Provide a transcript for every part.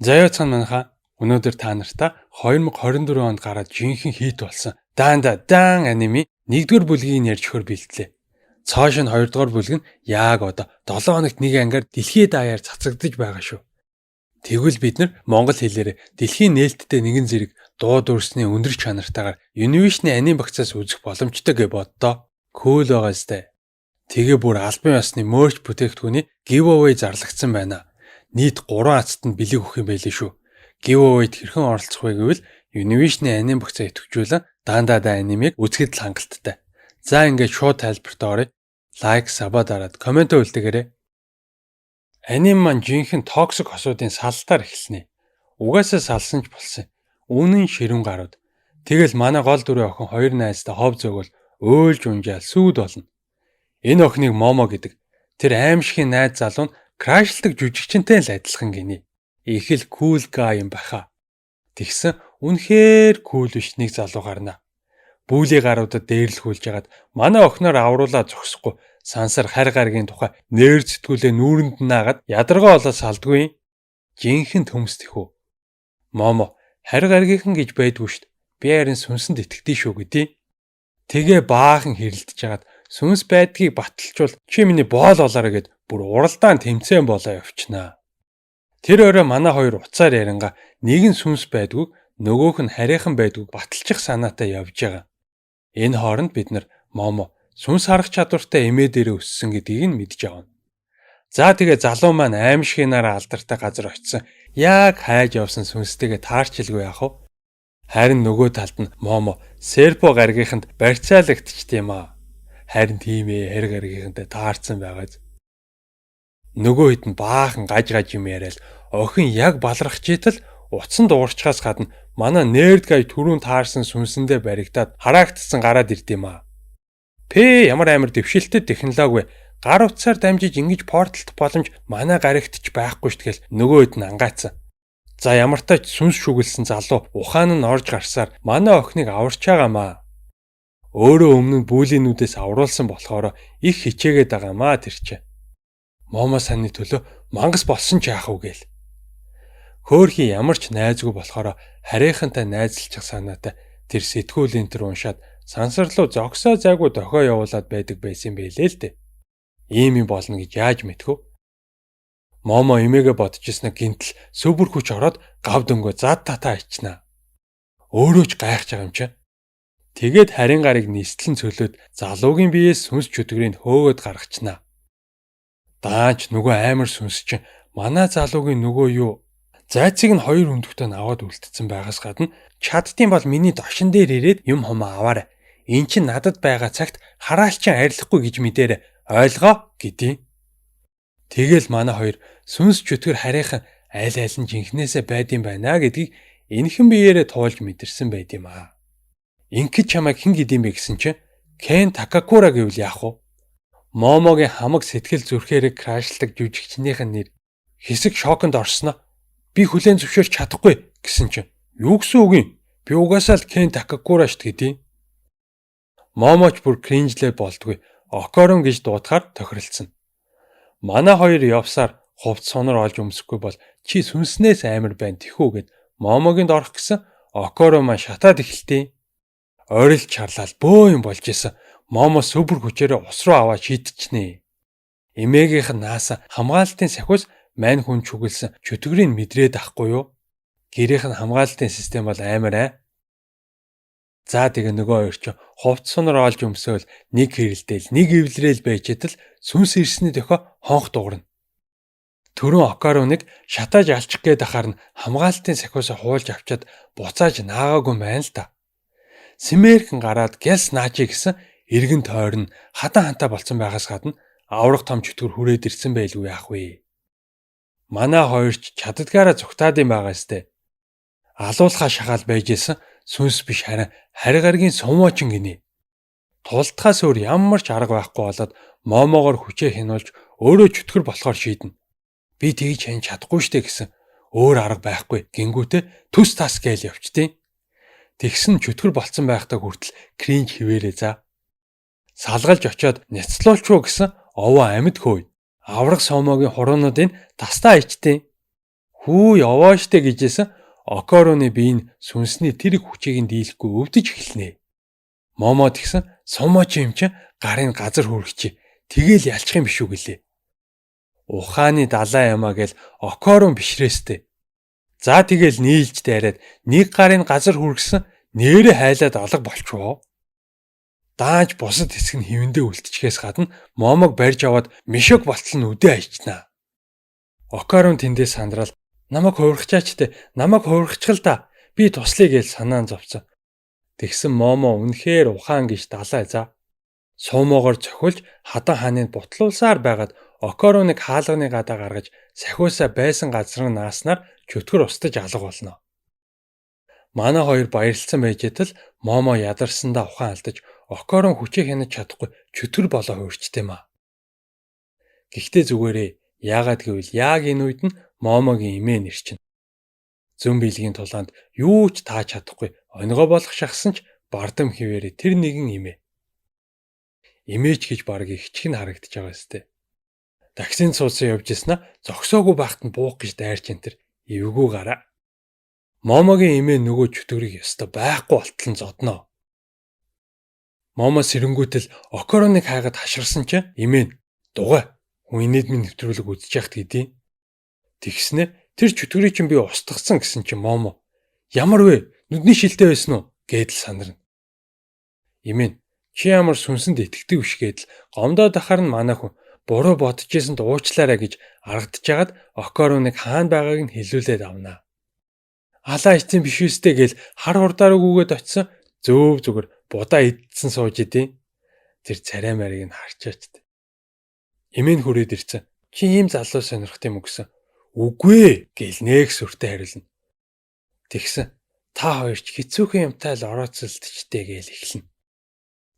Заяа цан манайхаа өнөөдөр та нартай 2024 онд гараад жинхэнэ хит болсон дан аниме 1-р бүлгийг ярьж өгөхөр бэлтлээ. Цааш нь 2-р бүлэг нь яг одоо 7 хоногт нэг ангаар дэлхийд даяар цацагдж байгаа шүү. Тэгвэл бид нар монгол хэлээр дэлхийн нээлттэй нэгэн зэрэг дуу дүрсний өндөр чанартайгаар Univision аним багцаас үзэх боломжтой гэж боддоо. Cool байгаа сте. Тэгээ бүр албан ёсны merch бүтээгдэхүүний giveaway зарлагдсан байна. Нийт 3 ацтад нь бэлэг өгөх юм байлээ шүү. Giveaway-д хэрхэн оролцох вэ гэвэл Univision аним багцаа идэвхжүүлэн дандаа анимыг үзэхэд л хангалттай. За ингээд шууд тайлбарт оръё. Лайк, саба дараад комент үлдээгээрэй. Аним маань жинхэнэ токсик хосуудын саллтаар эхэлнэ. Угаасаа салсан ч болсон. Үнэн ширүүн гарууд. Тэгэл манай гол дүрийн охин хоёр найзтай хов зөөгөл өөлж унжаал сүйд болно. Энэ охиныг Момо гэдэг. Тэр аимшигын найз залуу нь крашилдаг жүжигчэнтэй л адилхан гинэ. Их л кул guy юм баха. Тэгсэн үнэхээр кул биш нэг залуу гарна. Бүүлийн гаруудад дээрлэхүүлж ягаад манай охиноор авруулаа зогсохгүй сансар харь гаргийн тухай нээр зэтгүүлээ нүүрэнд наагаад ядаргаа болоод салдгүй. Жинхэнэ төмс тэхүү. Момо харь гаргийнхан гэж байдгүй шít. Би харин сүнсэнд итгэдэг шүү гэдээ. Тэгээ баахан хэрэлдэж ягаад сүнс байдгийг баталчвал чи миний боол болоорой гэд бүр уралдаан тэмцээн болоо явчихнаа. Тэр орой манай хоёр уцаар яранга нэг нь сүнс байдгүй нөгөөх нь харийнхан байдгүй баталчих санаатай явж байгаа. Энэ хооронд бид нар Момо сүнс харах чадвартай эмээ дээрээ өссөн гэдгийг нь мэдж авна. За тэгээ залуу маань аимшигнаараа алдартай газар очисон. Яг хайж явсан сүнстэйгээ таарчилгүй яах вэ? Харин нөгөө талд нь Момо серпо гаргийнханд барьцаалагдчихт юм аа. Харин тийм ээ харь гаргийнхантай таарсан байгааз. Нөгөө хэд нь баахан гаж юм яриад охин яг баларх чийтэл утсан дуурчхаас гадна манай нэрд гай түрүүн таарсан сүнсэндээ баригдаад хараагдсан гараад ирд юм аа. Ямар амар дэвшилтэд технологи вэ? Гар утсаар дамжиж ингэж порталт боломж манай гарагтч байхгүй ш тэгэл нөгөө хэд нь ангаацсан. За ямар тач сүнс шүглсэн залуу ухаан нь орж гарсаар манай охиныг аварч байгаамаа. Өөрөө өмнө нь бүүлийнүүдээс авруулсан болохоор их хичээгээд байгаамаа тэр чи. Момо саний төлөө мангас болсон ч яах вэ гээл. Хөөхий ямар ч найзгүй болохоор харийнхантай найзалчих санаатай тэр сэтгүүлийн тэр уншаад сансар руу зогсоо зайгүй дохио явуулаад байдаг байсан байлээ л дээ. Ийм юм болно гэж яаж мэдхүү? Момо эмээгээ бодчихснаа гинтл сүбэр хүч ороод гав дөнгөө зад татаа ичнаа. Өөрөө ч гайхаж байгаа юм чи. Тэгээд харин гарыг нистлэн цөлөөд залуугийн биеэс сүнс чөтгөрийг хөөгд гаргачнаа. Даач нөгөө амар сүнс чинь манай залуугийн нөгөө юу зайцыг нь хоёр өндөгтөө аваад үлдсэн байгаас гадна чаддсан бол миний дошин дээр ирээд юм хумаа аваарай. Эн чинь надад байгаа цагт хараалчин арилахгүй гэж мэдээр ойлгоо гэдээ. Тэгэл манай хоёр сүнс чөтгөр харийнхан аль нь жинхнээсээ байдсан байна гэдгийг энхэн биеэрээ туулж мэдэрсэн байд юм аа. Ингээд чамайг хэн гэдэм бэ гэсэн чинь Кен Такакура гэвэл яах вэ? Момогийн хамаг сэтгэл зүрхээрээ крашлдаг жүжигчнийхэн нэр хэсэг шоконд орсноо. Би хүлээн зөвшөөрч чадахгүй гэсэн чинь юу гэсэн үг юм? Би угаасаа л Кен Такакура шт гэдээ. Момоч бүр кринжлээ болдгүй. Окорон гэж дуудахаар тохиролцсон. Манай хоёр явсаар хувц сонор олж өмсөхгүй бол чи сүнснээс амар байна тэхүү гэд Момогинд орох гэсэн Окоро маань шатаад эхэлтээ. Ойрол чарлал бөө юм болж исэн. Момо сүбэр хүчээрээ ус руу аваа шийтчихнэ. Эмээгийнх нь нааса хамгаалтын сахиус мань хүн чүгэлсэн чөтгөрийг мэдрээд ахгүй юу? Гэрийнх нь хамгаалтын систем бол амар аа. За тэгээ нөгөө хоёр ч хувц сонор олж өмсөөл нэг хэрэлдээл нэг эвлэрээл байж идэл сүнс ирсний дохио хонх дуурна. Төрөн Окароныг шатааж алчих гээд ахаар нь хамгаалтын сахиусаа хуулж авчаад буцааж наагаагүй байна л да. Симэрхэн гараад гэлс наачи гэсэн эргэн тойрон хадан хантаа болцсон байгаас гадна аврах том чөтгөр хүрээд ирсэн байлгүй яах вэ? Манай хоёр ч чаддгаараа зүгтаад юм байгаа сте. Алуулхаа шахаал байж исэн сүнс биш харин харь гаргийн сумоочин гинэ. Тултахаас өөр ямар ч арга байхгүй болоод Момогоор хүчээ хянуулж өөрөө чөтгөр болохоор шийднэ. Би тэгж хянж чадахгүй штэ гэсэн өөр арга байхгүй гингүүтээ төс тас гээл явчтیں۔ Тэгсэн чөтгөр болцсон байхдаа хүртэл кринж хിവэрээ за. Салгалж очиод няцлуулчгүй гэсэн овоо амьд хөөе. Аврах сомогийн хуруунуудын тастаа ичтیں۔ Хүү яваа штэ гэжсэн Окороны бие нь сүнсний тэр их хүчийг нь дийлэхгүй өвдөж эхэлнэ. Момо тэгсэн сумооч юм чинь гарын газар хүрчихье. Тэгэл ялчих юм биш үү гэлээ. Ухааны далай ямаа гэл Окорон бишрээстэй. За тэгэл нийлж дайраад нэг гарын газар хүргэсэн нэрэ хайлаад алга болчихоо. Дааж бусад хэсэг нь хивэндээ үлдчихээс гадна Момог барьж аваад мишог болтол нь үдээ хайчнаа. Окорон тэндээ сандрал намайг хуурхачаачтай, намайг хуурхачгал та. Би туслая гэж санаан зовцсон. Тэгсэн Момо үнэхээр ухаан гэж далай за. Суумоогоор цохилж хадан хааныг бутлуулсаар байгаад Окороныг хаалганы гадаа гаргаж сахиусаа байсан газар нь нааснаар чөтгөр устж алга болно. Манай хоёр баярлцсан байжэтэл Момо ядарсандаа ухаан алдаж Окорон хүчээ хянаж чадахгүй чөтгөр болоо хуурчтэй маа. Гэхдээ зүгээрээ яагаад гэвэл яг энэ үед нь Момогийн эмээ нэрчин. Зүн биелгийн тулаанд юу ч тааж чадахгүй онигоо болох шахсан ч бардам хിവэрэ тэр нэгэн эмээ. Эмээч гэж баг ихчг нь харагдаж байгаа сте. Таксинд суудсан явж яснаа зогсоогүй байхад нь буух гэж дайрч энэ тэр эвгүй гараа. Момогийн эмээ нөгөө чөтгөрийг ёстой байхгүй болтол нь зодноо. Момо сэрэнгүүтэл Окороныг хайгаад хашгирсан чинь эмээ нь дугай хүн инээд минь нэвтрүүлэг үзэж яхад гэдээ. Тэгснэ тэр чөтгөрийг чинь би устгацсан гэсэн чинь Момо ямар вэ? Нүдний шилтэй байсан уу? Гэдэл санарна. Эмээ нь чи ямар сүнсэнд итгэдэг биш гэдэл гомдоод ахаар нь манай хүн буруу бодож ийсэнд уучлаарай гэж аргадж хагаад Окороныг хаана байгааг нь хэлүүлээд авнаа. Алаа эцэн биш үстэй гэл хар хурдаараа гүгээд очисон зөөв зүгээр будаа идсэн сууж идэв. Тэр царай марийг нь харчаачд. Эмээ нь хүрээд ирсэн. Чи ийм залуу сонирхт юм уу гэсэн. Үгүй гэл нэг сүртэй хариулна. Тэгсэн та хоёр ч хэцүүхэн юмтай л орооцолдчтэй гээл эхэлнэ.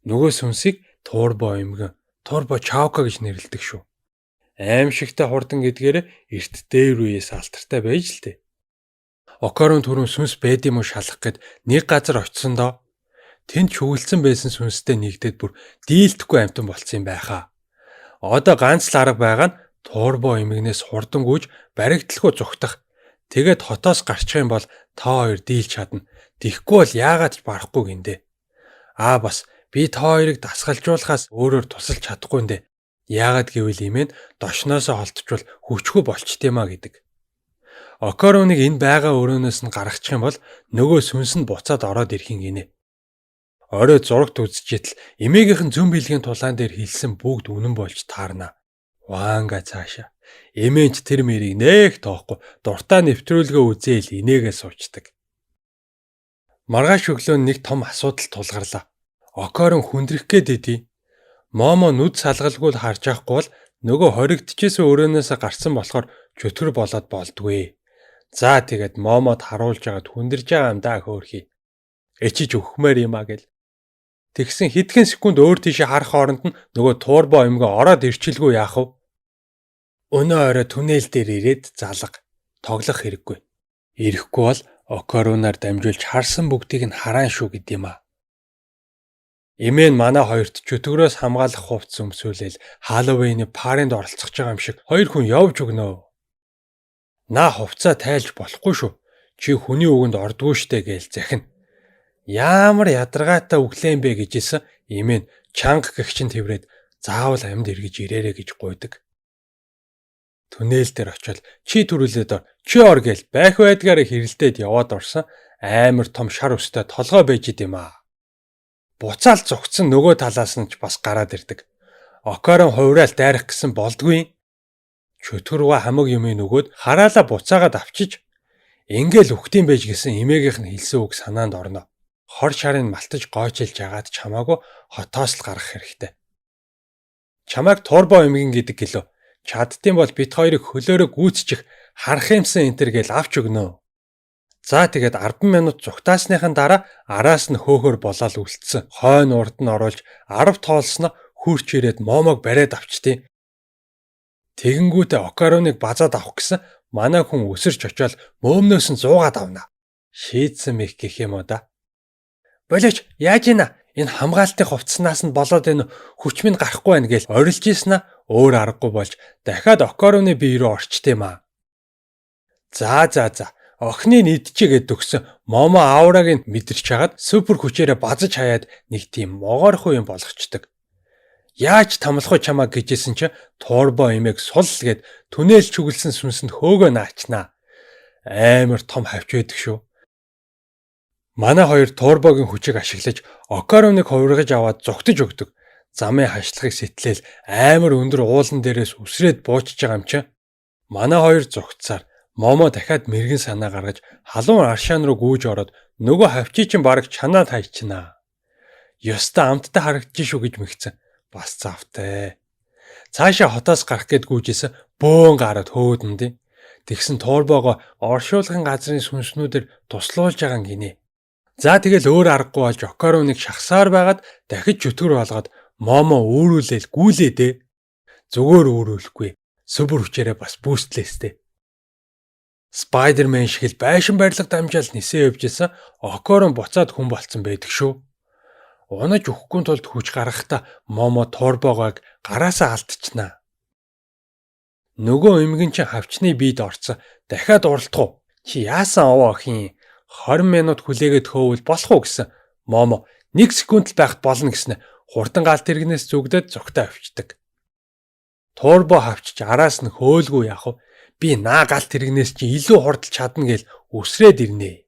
Нөгөө сүнсийг Турбо эмгэн, Турбо Чаука гэж нэрлэдэг шүү. Аимшигтай хурдан гэдгээр эрт дээр үеэс алтартай байж л дээ. Окорон түрүүн сүнс байд юм уу шалах гэд нэг газар очисон доо. Тэнд чүглэлсэн байсан сүнстэй нэгдээд бүр дийлдэхгүй амтан болцсон юм байхаа. Одоо ганц л арга байгаа нь Турбо эмгэнээс хурдан гүйж баригдлахгүй зүхтах. Тэгээд хотоос гарчих юм бол та хоёр дийлж чадна. Тихгүй бол яагаад ч барахгүй гиндэ. Бас би та хоёрыг дасгалжуулахаас өөрөөр тусалж чадахгүй нэ. Яагаад гэвэл имэн дошноосоо холтчвол хүчгүй болчтоймаа гэдэг. Окороныг энэ байгаа өрөөнөөс нь гаргачих юм бол нөгөө сүнс нь буцаад ороод ирэх юм гинэ. Орой зурагт үзчихэтэл эмээгийнхэн зүүн биелгийн тулаан дээр хилсэн бүгд үнэн болж таарна. Ванга цаашаа. Эмээнч тэр мэрийг нэг тоохгүй дуртай нэвтрүүлгээ үзээл инээгээ суучдаг. Маргааш өглөө нэг том асуудал тулгарлаа. Окорон хүндрэх гээд идэв. Момо нүд салгалгүй харж авахгүй бол нөгөө хоригдчихсэн өрөөнөөс гарсан болохоор чөтгөр болоод болдгүй. За тэгээд Момод харуулж агаад хүндэрж байгаа юм да хөөрхий. Эчиж өгөхмээр юм а гэл. Тэгсэн хэдхэн секунд өөр тийшээ харах хооронд нь нөгөө Турбо эмгэн ороод ирчилгүй яах вэ? Өнөө орой түнэл дээр ирээд залга. Тоглох хэрэггүй. Ирэхгүй бол Окоронаар дамжуулж харсан бүгдийг нь хараан шүү гэд юм а. Эмээ нь манай хоёрт чөтгөрөөс хамгаалах хувцас өмсөөлөл Халлоуины паринд оролцох байгаа юм шиг хоёр хүн явж өгнө. Наа хувцаа тайлж болохгүй шүү. Чи хүний үгэнд ордгүй штэ гээл захин. Ямар ядаргаатай өглөө юм бэ гэжсэн эмээ нь чанга гэгчин тэврээд заавал амьд эргэж ирээрэ гэж гуйдаг. Түнэл дээр очиод чи төрүүлээд ор чи ор гээл байх байдгаараа хэрэлдээд яваад орсон амар том шар өстэй толгой байж идэм а. Буцаал зүгтсэн нөгөө талаас нь ч бас гараад ирдэг. Окорон хувраал дайрах гэсэн болдгүй. Чөтгөрва хамаг юмыг нөгөөд хараалаа буцаагаад авчиж ингээл үхтийн байж гисэн эмээгийнх нь хэлсэн үг санаанд орно. Хор шарын малтаж гойчилж ягаад чамаагүй хотоос л гарах хэрэгтэй. Чамайг Турбо эмгэн гэдэг гэлөө. Чаддсан бол бит хоёрыг хөлөөрөө гүйцчих харах юмсан энтер гээл авч өгнө. За тэгээд 10 минут зүгтаасныхан дараа араас нь хөөхөр болоод үлдсэн. Хойно урд нь оруулж 10 тоолсноо хурч ирээд Момог бариад авчтیں۔ Тэгэнгүүтээ Окороныг базаад авах гэсэн манай хүн өсөрч очиод мөөмнөөс нь зуугаад авна. Шийдсэн мэх гэх юм уу да. Болооч яаж ийна? Энэ хамгаалтын хувцснаас нь болоод энэ хүч минь гарахгүй байна гээл орилж ийснаа өөр аргагүй болж дахиад Окороны бие рүү орчтیں۔ За. Охины нийтчихэд өгсөн Момо аураг нь мэдэрч хагаад супер хүчээрээ базаж хаяад нэг тийм могоорхоо юм болгочдөг. Яаж тамлах вэ чамаа гэжсэн чи Турбо эмээг сул гэд түнэл чүглсэн сүнсэнд хөөгөө наачнаа. Амар том хавч байдаг шүү. Манай хоёр Турбогийн хүчийг ашиглаж Окароныг хувиргаж аваад зогтож өгдөг. Замын хашлахыг сэтлээл амар өндөр уулан дээрээс үсрээд буучж байгаа юм чи. Манай хоёр зогтсаар Момо дахиад мэрэгэн санаа гаргаж халуун аршаан руу гүйж ороод нөгөө хавчий чинь бараг чанаад хайчнаа. Ёстой амттай харагдчих шүү гэж мэгцэн. Бас завтай. Цаашаа хотоос гарах гээд гүйжсэн бөөн гараад хөөдөндөө. Тэгсэн Турбогоо оршуулгын газрын сүнснүүдээр туслуулж байгаа гинэ. За тэгэл өөр аргагүй болж Окароныг шахсаар байгаад дахиж чөтгөр болгоод Момо өөрүүлээл гүйлээдээ. Зүгээр өөрүүлэхгүй. Супер хүчээрээ бас бүүстлээстэй. Спайдермен шиг л байшин барилга дамжаал нисээ явжсэн Окорон буцаад хүн болцсон байдаг шүү. Унаж өгөхгүй тулд хүч гаргахдаа Момо Турбогоог гараасаа алдчихнаа. Нөгөө эмгэн чинь хавчны биед орцсон. Дахиад уралдах уу? Чи яасан овоо охин? 20 минут хүлээгээд хөөвөл болох уу гэсэн. Момо 1 секунд л байхад болно гэснэ. Хурдан галт иргэнээс зүгдээд зүгтээ авчдаг. Турбо хавчиж араас нь хөөлгүй яах вэ? Би наа галт иргэнээс чи илүү хурдл чадна гэл өсрээд ирнэ.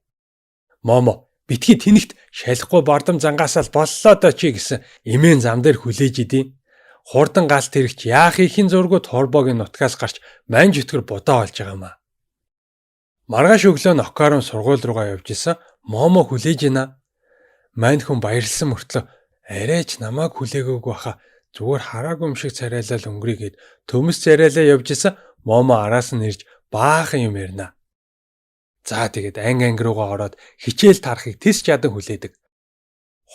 Момо битгий тэнэгт шалихгүй бардам зангаасаа боллоо доо чи гэсэн эмээн зам дээр хүлээж идэв. Хурдан галт иргч яах ихэн зургуу Турбогийн нутгаас гарч мань жөтгөр будаа болж байгаамаа. Маргааш өглөө нь Окарон сургууль руугаа явж исэн. Момо хүлээж ийна. Мань хүн баярлсан мөртлөө арайч намайг хүлээгөөг баха зүгээр хараагүй юм шиг царайлал өнгөрийгээд төмс царайлаа явж исэн. Момо араас нь ирж баахан юм ярина. За тэгээд анги руугаа ороод хичээл тарахыг тис чадан хүлээдэг.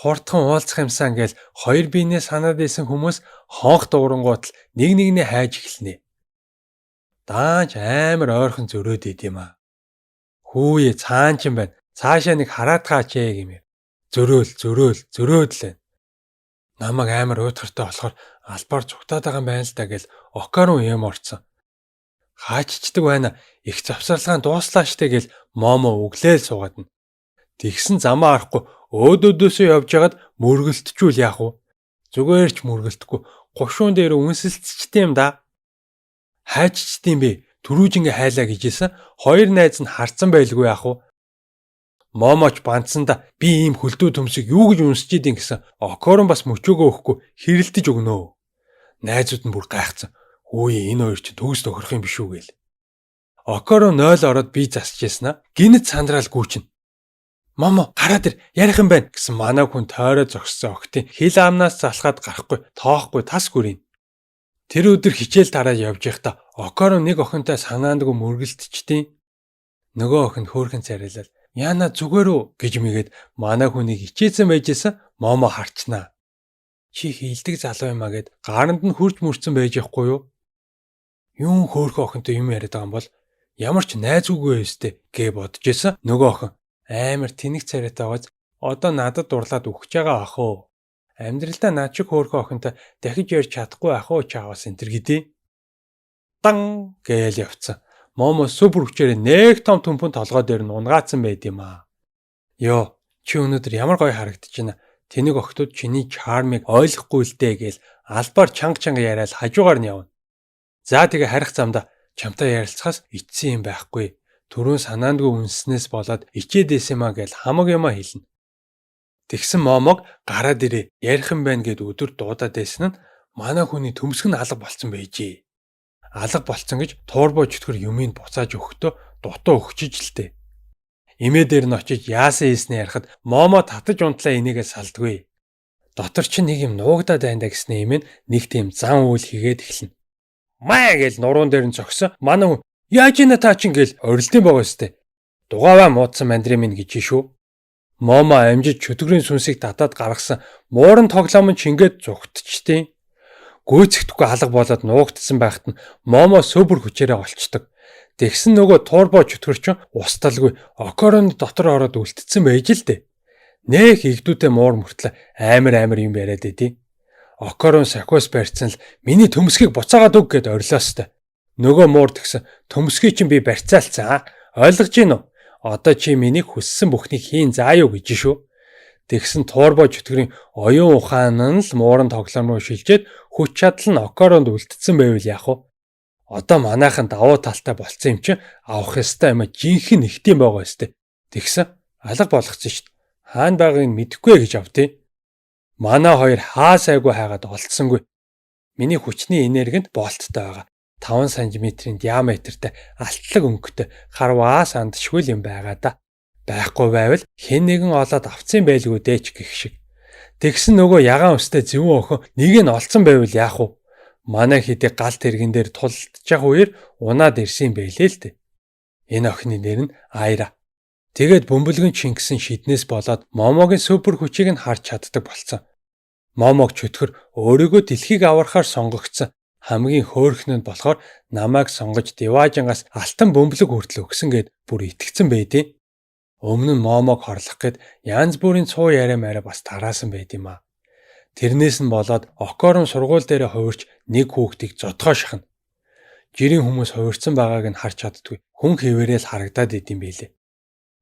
Хурдхан уулзах юмсан гээл хоёр биенээ санаад исэн хүмүүс хонх дуурангууд л нэг нэгнээ хайж эхэлнэ. Даанч амар ойрхон зөрөөд идэм аа. Хүүе цаан ч юм байна. Цаашаа нэг хараад гаач гэмээр. Зөрөөл л. Намайг амар уйтгартай болохоор албаар цугтаад байгаа юм байна л да гэл Окарон юм орцсон. Хааччдаг байна. Их завсарлагаан дууслаа штэ гэл Момо өглөөл суугаад нь. Тэгсэн замаа арахгүй өөдөөдөөсөө явж хагаад мөргөлтчүүл яах вэ? Зүгээр ч мөргөлтөхгүй. Гушуун дээр үнсэлцчтэй юм да. Хайччдсан бэ? Түрүүжингээ хайлаа гэжсэн. Хоёр найз нь харцсан байлгүй яах вэ? Момоч бандсанда би ийм хөлдөө төмсөг юу гэж үнсэж идин гэсэн. Окорон бас мөчөөгөө өгөхгүй хэрэлдэж өгнөө. Найзууд нь бүр гайхацсан. Үе энэ хоёр ч төгс тохирох юм биш үү гээл. Окорон 0 ороод би засчихсан. Гинэт сандраал гүйчин. Момо гараад ир ярих юм байна гэсэн манай хүн тойроо зогссон охтын хил амнаас залхаад гарахгүй тоохгүй тас гүрийн. Тэр өдөр хичээл тараад явж байхдаа Окорон нэг охинтой санаандгүй мөргөлдчихдээ. Нөгөө охин хөөрхөн царайлал яана зүгээр үү гэж мэгээд манай хүнийг хичээсэн байжсэн. Момо харчнаа. Чи хилдэг залуу юм а гэд гаранд нь хурж мөрцөн байж яахгүй юу? Юун хөөрхөн охинтой юм яриад байгаа юм бол ямар ч найзгүйгээ өстэй гэ бодож исэн. Нөгөө охин амар тэнэг царайтай байгааз одоо надад дурлаад өгч байгаа ах уу. Амьдралдаа над шиг хөөрхөн охинтой дахиж ярьж чадахгүй ах уу чаавас энтер гэдээ. Дан гээл явцсан. Момо супер хүчээр нэг том төмпөн толгой дээр нь унгаацсан байд юм аа. Йоо, чи өнөөдөр ямар гоё харагдаж байна. Тэнэг охтууд чиний чармыг ойлгохгүй л дээ гээл албаар чанга яриад хажуугаар нь явна. За тэгээ харих замда чамтай ярилцахаас ичсэн юм байхгүй. Түрүүн санаандгүй үнснээс болоод ичээд исэн маа гээл хамаг юмаа хэлнэ. Тэгсэн Момог гараад ирээ ярих юм байна гэд өдөр дуудаад байсан нь манай хүний төмсг нь алга болцсон байжээ. Алга болцсон гэж Турбо чөтгөр юмыг буцааж өгөхдөө дутуу өгчиж л дээ. Эмээ дээр нь очиж яасан ийснэ ярихад Момо татаж унтлаа энийгээ салдгүй. Дотор чи нэг юм нуугдаад байна гэснэ эмээ нэг тийм зан үйл хийгээд эхэлнэ. Маа гээл нуруунд дээр нь зогсон. Манай хүн яаж ийна та чин гээл орилдсон байгаа сте. Дугааваа муудсан мандрын минь гэж шүү. Момо амжиж чөтгөрийн сүнсийг татаад гаргасан мууран тоглоом нь чингээд зүгтчтэй. Гүйцэхдэггүй алга болоод нуугдсан байхад нь Момо супер хүчээрээ олчдог. Тэгсэн нөгөө Турбо чөтгөрч усталгүй Окорон дотор ороод үлдсэн байж л дээ. Нэх игдүүтэй муур мөртлөө амар юм яриад идэв. Окорон сахиус барьцсан л миний төмсгийг буцаагаад өг гэд орилоостой. Нөгөө муур тэгсэн төмсгийг чинь би барьцаалцсан. Ойлгож гин үү? Одоо чи миний хүссэн бүхнийг хийн заа юу гэж шүү. Тэгсэн туурбой чөтгөрийн оюун ухаан нь л мууран тоглоом руу шилжээд хүч чадал нь окоронд үлдсэн байвал яах вэ? Одоо манайхан давуу талтай болцсон юм чинь авах ёстой юм а жинхэнэ нэгтийн байгаа ёстой. Тэгсэн алга болгоцсон шүү дээ. Хаана байгааг мэдэхгүй гэж авдیں۔ Манай хоёр хаа сайгүй хайгаад олдсонгүй. Миний хүчний энергинд болттой байгаа. 5 см-ийн диаметртай алтлаг өнгөтэй харваа сандшгүй юм байгаа да. Байхгүй байвал хэн нэгэн олоод авцсан байлгүй дээ ч гэх шиг. Тэгсэн нөгөө ягаан өстэй зөвөн охин нэг нь олцсон байвал яах вэ? Манай хэдий галт тэргэн дээр тулдчих үеэр унаад ирсэн байлээ л дээ. Энэ охины нэр нь Айра. Тэгээд бөмбөлгөн чингсэн шиднээс болоод Момогийн супер хүчийг нь харж чаддаг болсон. Момог чөтгөр өөрийгөө дэлхийг аврахаар сонгогдсон хамгийн хөөрхнөнд болохоор намайг сонгож Диважингаас алтан бөмбөлөг хүртэл өгсөн гэд бүр итгэцэн байдیں۔ Өмнө нь Момог хорлох гэд янз бүрийн цуу яриа маяа бас тараасан байд юм а. Тэрнээс нь болоод Окорон сургууль дээр хувирч нэг хүүхдийг зодгоо шахна. Жирийн хүмүүс хувирсан байгааг нь харж чаддгүй. Хүн хэвээрэл харагдаад идэм билээ.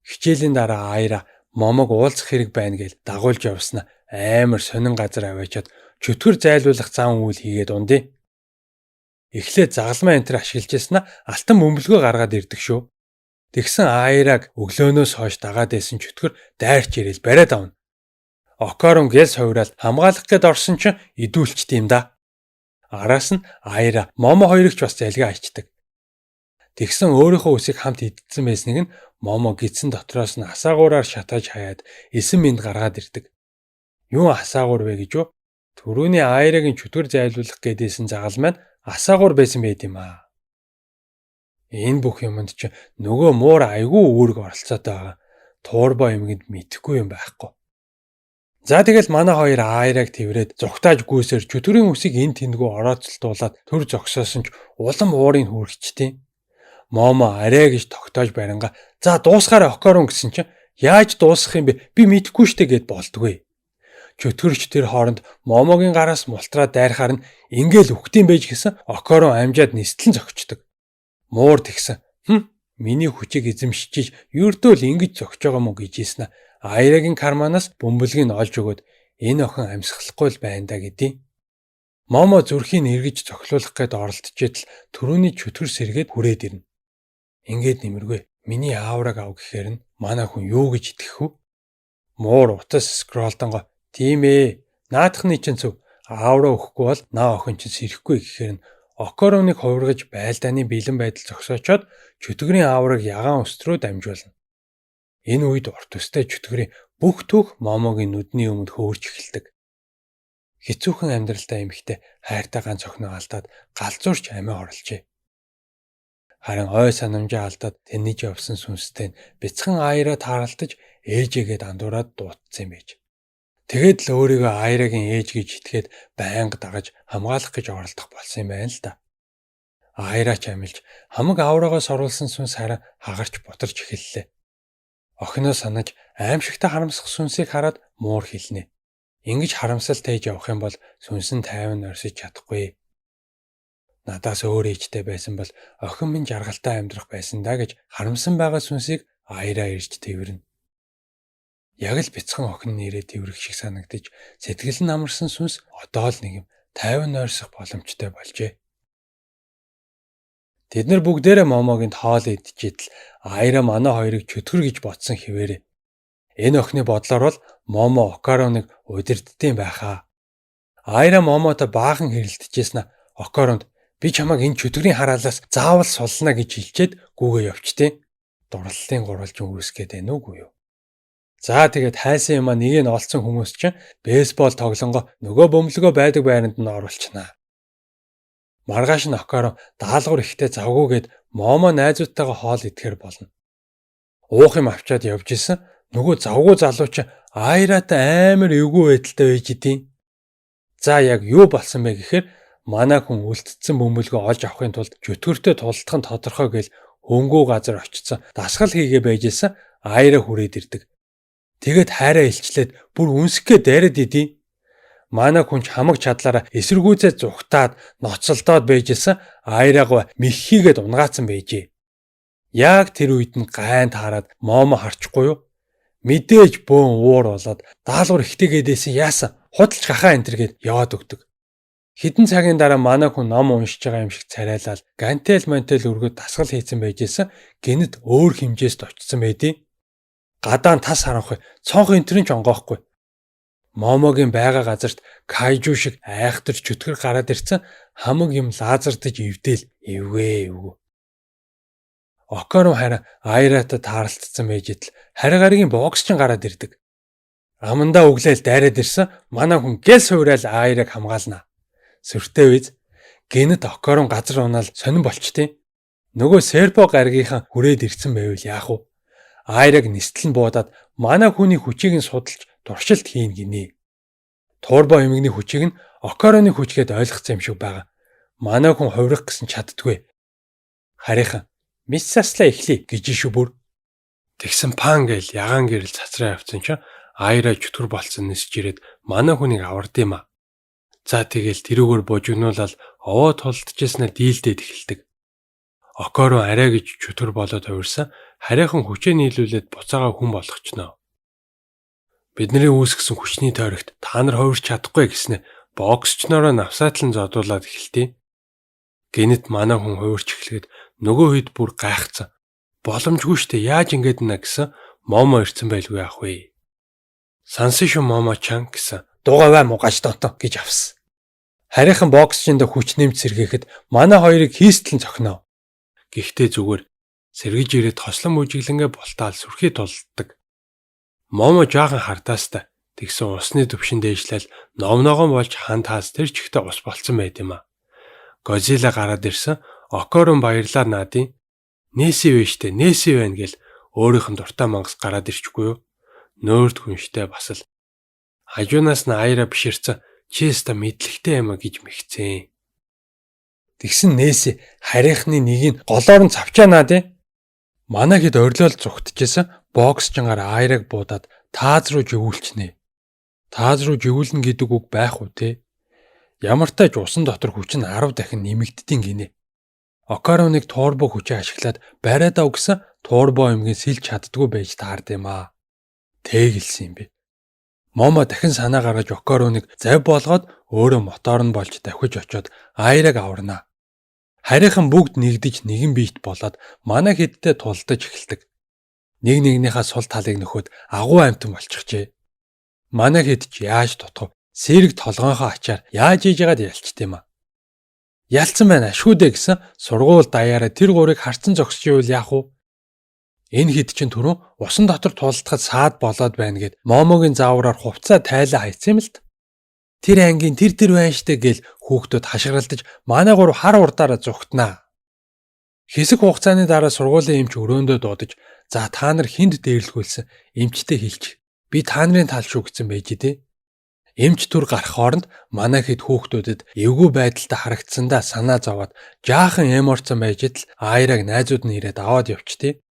Хичээлийн дараа Айра Момог уулзах хэрэг байна гэж дагуулж явснаа амар сонин газар аваачаад чөтгөр зайлуулах зам үйл хийгээд ундیں۔ Эхлээд загалмаа энтер ашиглаж яснаа алтан бөмбөлгөө гаргаад ирдэг шүү. Тэгсэн Айраг өглөөнөөс хойш дагаад байсан чөтгөр дайрч ирэл бариад авна. Окорон гэл сувраад хамгаалах гээд орсон чинь идүүлчт юм да. Араас нь Айра Момо хоёрыг ч бас залгаа ичдэг. Тэгсэн өөрийнхөө үсийг хамт идсэн байсныг нь Момо гидсэн дотроос нь асаагуураар шатааж хаяад эсэн минь гаргаад ирдэг. Юу асаагуур вэ гэж юу? Төрөүний Айрагийн чөтгөр зайлуулах гээдсэн загал маань асаагуур байсан байт юм аа. Энэ бүх юмд ч нөгөө муур айгүй үүрэг оролцоотой байгаа. Туурбаа юмгэнд мэдэхгүй юм байхгүй. За тэгэл манай хоёр Айраг тэрврээд зугтааж гүйсээр чөтгөрийн үсийг эн тэндгүү орооцолдуулаад төр зогсоосон ч улам уурыг хүрчихтیں۔ Момо арай гэж тогтоож баринга за дуусгаарай Окорон гэсэн чинь яаж дуусгах юм бэ? Би мэдэхгүй штэ гэд болдгүй. Чөтгөрч тэр хооронд Момогийн гараас мултраа дайрахаар нь ингээл үхтийн байж гисэн Окорон амжаад нистлэн зогчдөг. Муур тэгсэн. Миний хүчийг эзэмшиж ердөө л ингэж зогч байгаа мó гэж ийснэ. Айрагийн карманаас бөмбөлгийг олж өгөөд энэ охин амьсгалахгүй л байна да гэдээ. Момо зүрхийг эргэж цохилуулах гээд оролдож идэл түрүүний чөтгөр сэргээд хүрээд ирнэ. Ингээд нэмэргүй. Миний аавраг ав гэхээр нь манай хүн юу гэж итгэх вэ? Муур утас скролдонго. Тийм ээ. Наадахны чинь зөв. Аавраа өгөхгүй бол наа охин чинь сэрэхгүй гэхээр нь Окороныг хувиргаж байлдааны бэлэн байдал зогсоочоод чөтгөрийн аавраг ягаан өстрөө дамжуулна. Энэ үед урт өстэй чөтгөрийн бүх түүх Момогийн нүдний өмнө хөөрч эхэлдэг. Хэцүүхэн амьдралтай эмэгтэй хайртай ганц охиноо алдаад галзуурч амиа орлжээ. Харин ой санамжаа алдаад тэнэж явсан сүнстэй бяцхан Айра тааралтаж ээжээгээ дандуураад дуутсан юм байж. Тэгэд л өөрийгөө Айрагийн ээж гэж итгээд байнга дагаж хамгаалах гэж оролдох болсон юм байна л да. Айрач амилж хамаг ааврагаас оруулсан сүнс харин хагарч бутарч эхэллээ. Охиноо санаж аимшигтай харамсах сүнсийг хараад муур хэлнэ. Ингэж харамсал тээж явах юм бол сүнс нь тайван орсож чадахгүй. Надаас өөр ээжтэй байсан бол охин минь жаргалтай амьдрах байсан даа гэж харамсан байгаа сүнсийг Айра ирж тэрвэрнэ. Яг л бяцхан охин нэрээ тэрвэрх шиг санагдаж сэтгэл нь амарсан сүнс одоо л нэг юм тайван ойрсох боломжтой болжээ. Тэд нар бүгдээрээ Момогийн хоол идэж идэл Айра манай хоёрыг чөтгөр гэж бодсон хэвээрээ. Энэ охины бодлоор бол Момо Окороныг удирддсан байхаа. Айра Момотой баахан хэрэлдэжсэн Окоронд би чамайг энэ чөтгөрийн хараалаас заавал сулна гэж хэлчихэд гүүгээ явчтیں۔ Дурлалын гурвалжин үүсгээд байна уугүй юу? За тэгээд хайсан юм а нэг нь олцсон хүмүүс чинь бейсбол тоглонгоо нөгөө бөмбөлгөө байдаг байранд нь оруулчихнаа. Маргааш нь Окорон даалгавар ихтэй завгүйгээд Момо найзуудтайгаа хоол идэхээр болно. Уух юм авчаад явж исэн нөгөө завгүй залуу чинь Айратай амар эвгүй байдалтай байж идэв. За яг юу болсон бэ гэхээр манай хүн үлдсэн бөмбөлгөө олж авахын тулд чөтгөртөө тулдах нь тодорхой гэл хөнгөө газар очсон дасгал хийгээ байжсэн Айра хүрээд ирдэг. Тэгэд хайраа илчлээд бүр үнсгээ дайраад идэв. Манай хүн ч хамаг чадлаараа эсэргүүцээ зүхтаад ноцолдоод байжсэн Айраг мэххийгээд унгаацсан байжээ. Яг тэр үед нь гайнд хараад Момо харчихгүй юу? Мэдээж бөөн уур болоод даалгавар ихтэйгээдээсэн яасан? Худалч гахаа энэ төр гэд яваад өгдөг. Хэдэн цагийн дараа манай хүн ном уншиж байгаа юм шиг царайлал гантел мантел өргөд дасгал хийцэн байжсэн гинэд өөр хэмжээст очсон байдیں۔ Гадаан тас харанхуй цонх энтрийн ч онгоохгүй. Момогийн байгаа газарт кайжу шиг айхтар чөтгөр гараад ирсэн хамаг юм лазардж ивдэл эвгүй. Окоро харин Айрата таарлцсан байж идэл харигаргийн бокс ч гараад ирдэг. Амандаа өглөөл дайраад ирсэн манай хүн гэл суурал Айраг хамгаална. Сүртэй үз гинэт Окорон газар унаал сонирн болчтیں۔ Нөгөө Серпо гаргийнхан хүрээд ирсэн байвал яах вэ? Айраг нистэл нь буудаад манай хүний хүчийг нь судалж туршилт хийн гинэ. Турбо эмгний хүчийг нь Окороны хүчгээд ойлгоцсон юм шиг байгаа. Манай хүн хувирах гэсэн чаддгүй. Харийнхан Миссасла эхлэе гэж шүү бүр. Тэгсэн пан гээл ягаан гэрэл цацраа явцсан ч Айра чөтгөр болцсон нисж ирээд манай хүнийг авард юм а. За тэгэл тэрүүгээр бужигнуулаад овоо тулдчихснаа дийлдээд эхэлдэг. Окоро арай гэж чөтгөр болоод хувирсан харийнхан хүчээ нийлүүлээд буцаага хүн болгочноо. Бидний үүсгэсэн хүчний тойрогт та нар хувирч чадахгүй гэснээр боксчноороо навсаатлан зодуулаад эхэлтий. Гинэт манай хүн хувирч эхлэхэд нөгөө хэд бүр гайхацсан. Боломжгүй штэ яаж ингэж нэ гэсэн Момо ирсэн байлгүй ах вэ. Сансан шүү Момо чан гэсэн дугаваа мугаж дотоо гэж авсан. Харийнхан боксчинд хүч нэмж сэргээхэд манай хоёрыг хийстлэн цохино. Гэхдээ зүгээр сэргэж ирээд хослон мүжиглэнгээ бултаал сүрхий тулддаг. Момо жаахан хардаастай тэгсэн усны төвшин дээшлэл новногоон болж хантаас тэр чигтээ ус болцсон байт юм а. Гозила гараад ирсэн Окорон баярлаар наадын нээси вэштэй нээси байна гэл өөрийнх нь дуртай мангас гараад ирчихгүй юу. Нөөрд хүнштэй бас л хажуунаас нь Айра биширсэн чиста мэдлэгтэй юм а гэж мэгцэн. Тэгсэн нээси харийнхны нэгийг голоор нь цавчаа наадын. Манай хэд орилол зүгтжсэн боксчингаар Айраг буудаад тааз руу живүүлчихнэ. Тааз руу живүүлнэ гэдэг үг байх уу те? Ямар ч тач усан дотор хүч нь 10 дахин нэмэгддیں гинэ. Окороныг турбо хүчээ ашиглаад бариадаа өгсөн турбо эмгийн сэлж чаддгүй байж таард юм а. Тэгэлсэн юм бэ. Момо дахин санаа гаргаж Окороныг зав болгоод өөрөө мотор нь болж давхиж очиод Айраг аварна. Харийнхан бүгд нэгдэж нэгэн биет болоод манай хэдтэй тулдаж эхэлдэг. Нэг нэгнийхээ сул талыг нөхөд агуу амтан болчихжээ. Манай хэд ч яаж дутгав сэрэг толгоонхоо ачаар яаж ийж яагаад ялчт юм а. Ялцсан байна шүү дээ гэсэн сургууль даяараа тэр гурыг харцсан зогсчихвол яах вэ? Энэ хэд чин түрүү усан дотор тулдахад саад болоод байна гэд Момогийн заавраар хувцаа тайлаа хайцсан юм л д. Тэр ангийн тэр байна штэ гэл хүүхдүүд хашгиралдаж манай гур хар урдаараа зүгтнаа. Хэсэг хугацааны дараа сургуулийн эмч өрөөндөө дуудаж за та нар хүнд дээрлгүүлсэн эмчтэй хэлчих. Би та нарын тал шүү гэсэн байж дээ. Эмч түр гарах хооронд манай хэд хүүхдүүдэд эвгүй байдалтай харагдсандаа санаа зовоод жаахан эморцсон байж идэл Айраг найзууд нь ирээд аваад явчтээ.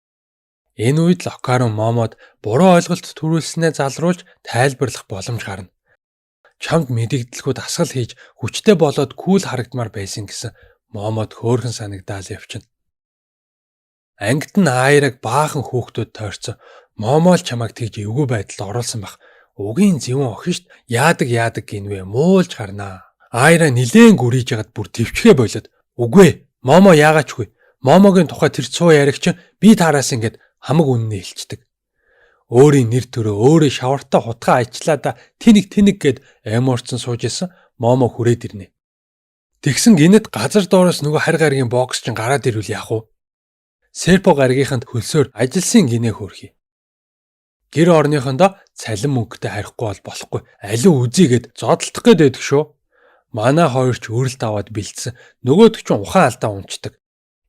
Энэ үед л Окоро Момод буруу ойлголт төрүүлснээ залруулж тайлбарлах боломж гарна. Чамд мэдэгдэлгүй дасгал хийж хүчтэй болоод кул харагдмаар байсан гэсэн Момод хөөрхөн санагдаал явчихна. Ангид нь Айраг баахан хүүхдүүд тойрцсон. Момо л чамайг тэгж эвгүй байдалд оруулсан бах. Угийн зэвэн охиншд яадаг гинвэ муулж гарнаа. Айра нилээн гүрийж ягаад бүр төвчхээ болоод үгүй Момо яагаачгүй. Момогийн тухай тэр цуу яригч би таараас ингээд хамаг үннээ хэлцдэг. Өөрийн нэр төрөө өөрөө шавартаа хутгаа ажлаада тэнэг гэд эморцсон сууж исэн Момо хүрээд ирнэ. Тэгсэн гинэт газар доороос нөгөө харь гаргийн бокс чин гараад ирвэл яах вэ? Серпо гаргийнханд хөлсөөр ажилсын гинэ хөөрхий. Гэр орныхондоо цалин мөнгөтэй харихгүй бол болохгүй. Алин үзийгээд зодтолдох гээд байдаг шүү. Манай хоёр ч өрөлт аваад бэлдсэн. Нөгөөд ч ухаан алдаа унцдаг.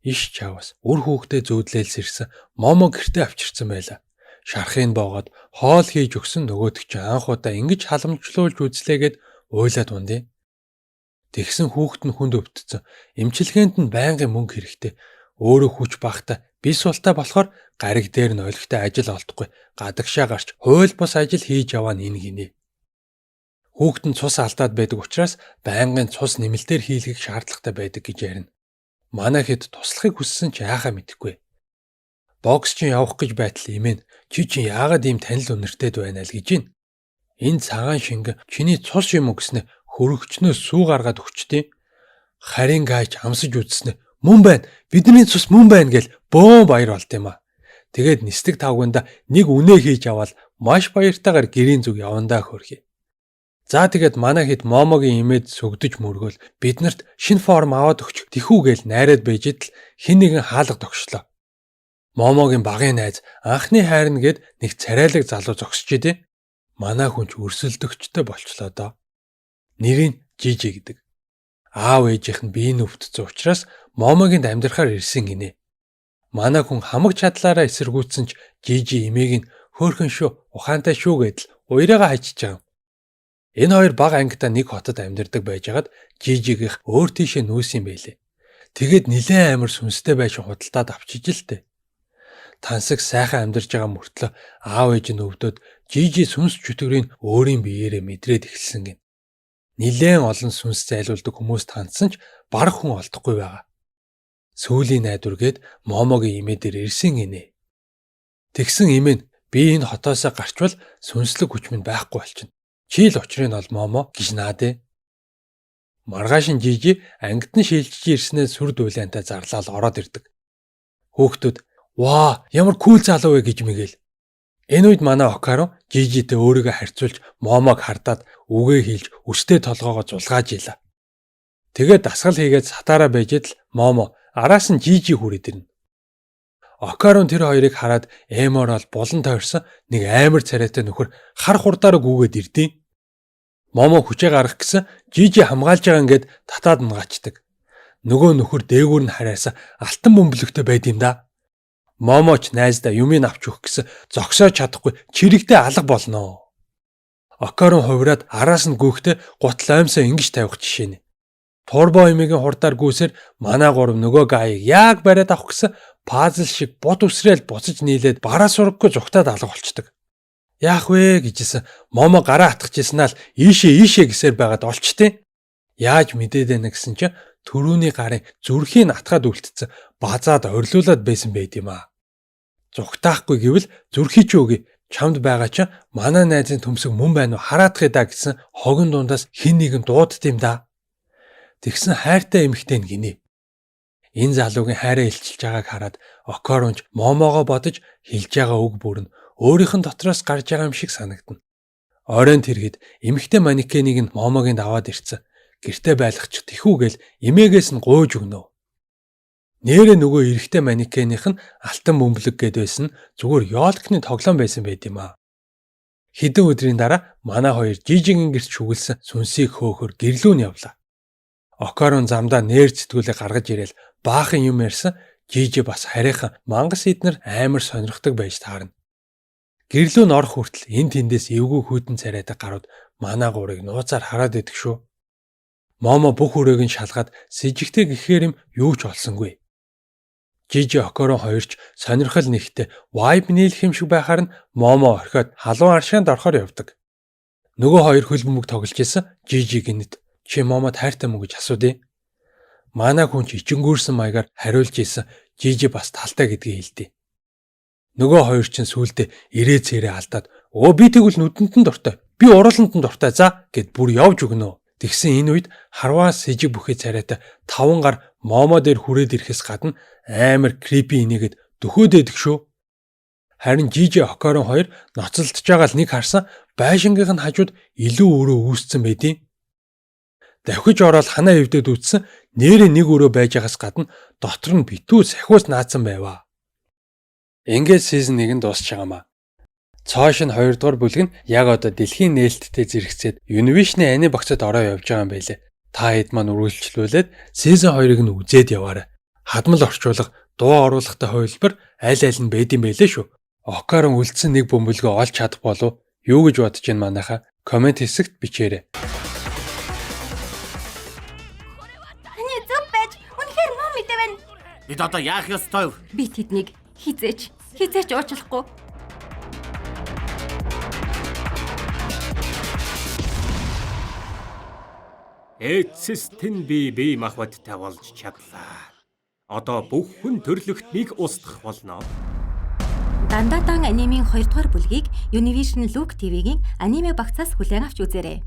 Иш чавас үр хүүхдээ зөөдлөөл сэрсэн Момо гэртээ авчирсан байла. Шархыг боогоод хоол хийж өгсөн нөгөөд ч анх удаа ингэж халамжлуулж үзлээгээд уйлаад ундیں۔ Тэгсэн хүүхэд нь хүнд өвдсөн. Эмчилгээнд нь байнгын мөнгө хэрэгтэй. Өөрөө хүч багтаа бис султай болохоор гариг дээр нь олигтой ажил олдохгүй. Гадагшаа гарч хууль бус ажил хийж яваа нь энэ гинэ. Хүүхэд нь цус алдаад байдаг учраас байнгын цус нэмэлтээр хийлгэх шаардлагатай байдаг гэж ярина. Манай хэд туслахыг хүссэн ч яахаа мэдэхгүй. Бокс чинь явах гэж байтал имэн. Чи чинь яагаад ийм танил үнэртэд байна л гэж байна. Энэ цагаан шингэн чиний цус юм уу гэснэ хөрөгчнөөс сүү гаргаад өгчтээ. Харин гайч амсаж үзснэ. Мөн байна. Бидний цус мөн байна гэл бөө баяр болт юм а. Тэгээд нисдэг тавганда нэг үнэ хийж аваад маш баяртайгаар гэрийн зүг явандаа хөрхий. За тэгээд манай хэд Момогийн имэд сүгдэж мөргөөл биднэрт шинэ форм аваад өгч тэхүү гээл найраад байжэд л хэн нэгэн хаалга тогшлоо. Момогийн багын найз анхны хайрна гэд нэг царайлаг залуу зогсож идэ. Манай хүн ч өрсөлдөгчтэй болчлоо доо. Нэрийг Жижи гэдэг. Аав ээжийнх нь биеийн өвдсөн учраас Момогийн амьдрахаар ирсэн гинэ. Манай хүн хамаг чадлаараа эсэргүүцсэн ч Жижи эмээг нь хөөхөн шүү, ухаантай шүү гэдэл уяраагаа хайчиж байгаа. Энэ хоёр баг ангидаа нэг хотод амьдардаг байжгаад Жижигийнх өөр тийшээ нүүсэн юм байлээ. Тэгээд нилээн амар сүнстэй байшин худалдаад авчиж л тээ. Тансаг сайхан амьдарж байгаа мөртлөө аав ээж нь өвдөд Жижи сүнс чөтгөрийг өөрийн биеэрээ мэдрээд эхэлсэн гин. Нилээн олон сүнс зайлуулдаг хүмүүс тандсан ч баг хүн олдохгүй байгаа. Сүүлийн найдвар гээд Момогийн имээ дээр ирсэн гинэ. Тэгсэн имээ нь би энэ хотоосоо гарчвал сүнслэг хүч минь байхгүй болчихно. Чи л учрыг нь ол Момо гэж наадэ. Маргааш нь Жижи ангид нь шилжиж ирснээр сүр дүүлэнтэй зарлал ороод ирдэг. Хүүхдүүд "Ваа, ямар кул залуу вэ" гэж мэгэл. Энэ үед манай Окаро Жижитэй өөрийгөө харьцуулж Момог хардаад үгээ хэлж өстэй толгоогоо зулгааж ийлаа. Тэгээд дасгал хийгээд сатаараа байжэд л Момо араас нь Жижи хүрээд ирнэ. Окарон тэр хоёрыг хараад эморол булан тойрсон нэг амар царайтай нөхөр хар хурдаараа гүгээд ирдээ. Момо хүчээ гаргах гэсэн Жижи хамгаалж байгаа ингээд татаад нгаачдаг. Нөгөө нөхөр дээгүүр нь хараасаа алтан бөмбөлөгтэй байд юм да. Момоч найздаа юмыг авч өгөх гэсэн зогсоож чадахгүй чирэгдээ алга болно. Окарон хувраад араас нь гүөхтэй гутал аймсаа ингэж тавих жишээ нэ. Турбо эмигийн хурдаар гүйсээр манай гурав нөгөө гаийг яг бариад авах гэсэн пазл шиг бод үсрээл буцаж нийлээд бараа сураггүй зүгтаад алга болчдөг. Яах вэ гэжсэн Момо гараа атгахжсэн л ийшээ гэсээр байгаад олчтээ. Яаж мэдээд байна гэсэн чинь төрүүний гарын зүрхийг атгаад үлдсэн базаад орилуулад байсан байд юм а. Зүгтаахгүй гэвэл зүрхий ч үгүй чамд байгаа чинь манай найзын төмсөг мөн байна уу хараадах даа гэсэн хогон дундаас хин нэгэн дуудд юм да. Тэгсэн хайртай эмэгтэй гинэ. Энэ залуугийн хайраа илчилж байгааг хараад Окоронч Момогоо бодож хэлж байгаа үг бүр нь өөрийнх нь дотроос гарч байгаа юм шиг санагдана. Оройн тэрхэд эмэгтэй манекенийг нь Момогийн даваад ирсэн. Гэртээ байлгачих тэхүүгээл эмээгээс нь гуйж өгнө. Нээрээ нөгөө эрэгтэй манекенийх нь алтан бөмбөлөг гээд байсан зүгээр ёолкны тоглоом байсан байд юм а. Хэдэн өдрийн дараа манай хоёр Жижигийн гэрт шүглсэн сүнсийг хөөхөр гэрлүү нь явлаа. Окарон замдаа нээр зэтгүүлээ гаргаж ирээл баахан юм ярьсан Жижи бас харийнхан мангас эднэр амар сонирхдаг байж таарна. Гэрлүү нь орох хүртэл эн тэндээс эвгүй хүйтэн царайдаг гарууд манай гурыг нууцаар хараад идэг шүү. Момо бүх өрөөг нь шалгаад сэжигтэй гэхээр юм юу ч олсонгүй. Жижи Окорон хоёрч сонирхол нэгтээ вайб нийлэх юм шиг байхаар нь Момо орхиод халуун аршаанд орохоор явдаг. Нөгөө хоёр хөл бөмбөг тоглож исэн Жижи гинэд чи Момод хайртай мүү гэж асуудیں۔ Манай хүн ч ичингүүрсэн маягаар хариулж исэн Жижи бас талтай гэдгийг хэлдэг. Нөгөө хоёр ч сүулдэ ирээ цэрээ алдаад "Оо би тэгвэл нүдэнд нь дуртай. Би урууланд нь дуртай за" гэд бүр явж өгнө. Тэгсэн энэ үед харваа сэжиг бүхий царайтай 5 гар Момо дээр хүрээд ирэхээс гадна амар крипи инээгээд дөхөөд идэх шүү. Харин Жижи Окорон хоёр ноцолдож байгаа л нэг харсан байшингийнх нь хажууд илүү өрөө үүсцэн байдیں۔ Давхиж ороод ханаа эвдээд үтсэн нэрээ нэг өрөө байж байгаас гадна дотор нь битүү сахиус наацсан байваа. Ингээд сизон 1 нь дуусч байгаамаа. Цоош нь 2 дугаар бүлэг нь яг одоо дэлхийн нээлттэй зэрэгцээд Univision ани богцод ороо явж байгаа юм байлээ. Та хэд маань үргэлжлүүлээд сизон 2-ыг нь үзээд яваарай. Хадмал орчуулга, дуу оруулахтай хувилбар аль аль нь байд юм байлээ шүү. Окарон үлдсэн нэг бөмбөлгөө олж чадах болов юу гэж бодож байна манайхаа комент хэсэгт бичээрэй. Бид одоо яах ёстой вэ? Би тэднийг хизээч уучлахгүй. Эцэстэн би бие махбодтой болж чадлаа. Одоо бүх хүн төрлөختнийг устгах болно. Дандадан анимийн 2 дугаар бүлгийг Univision Look TV-гийн аниме багцаас хүлээн авч үзээрэй.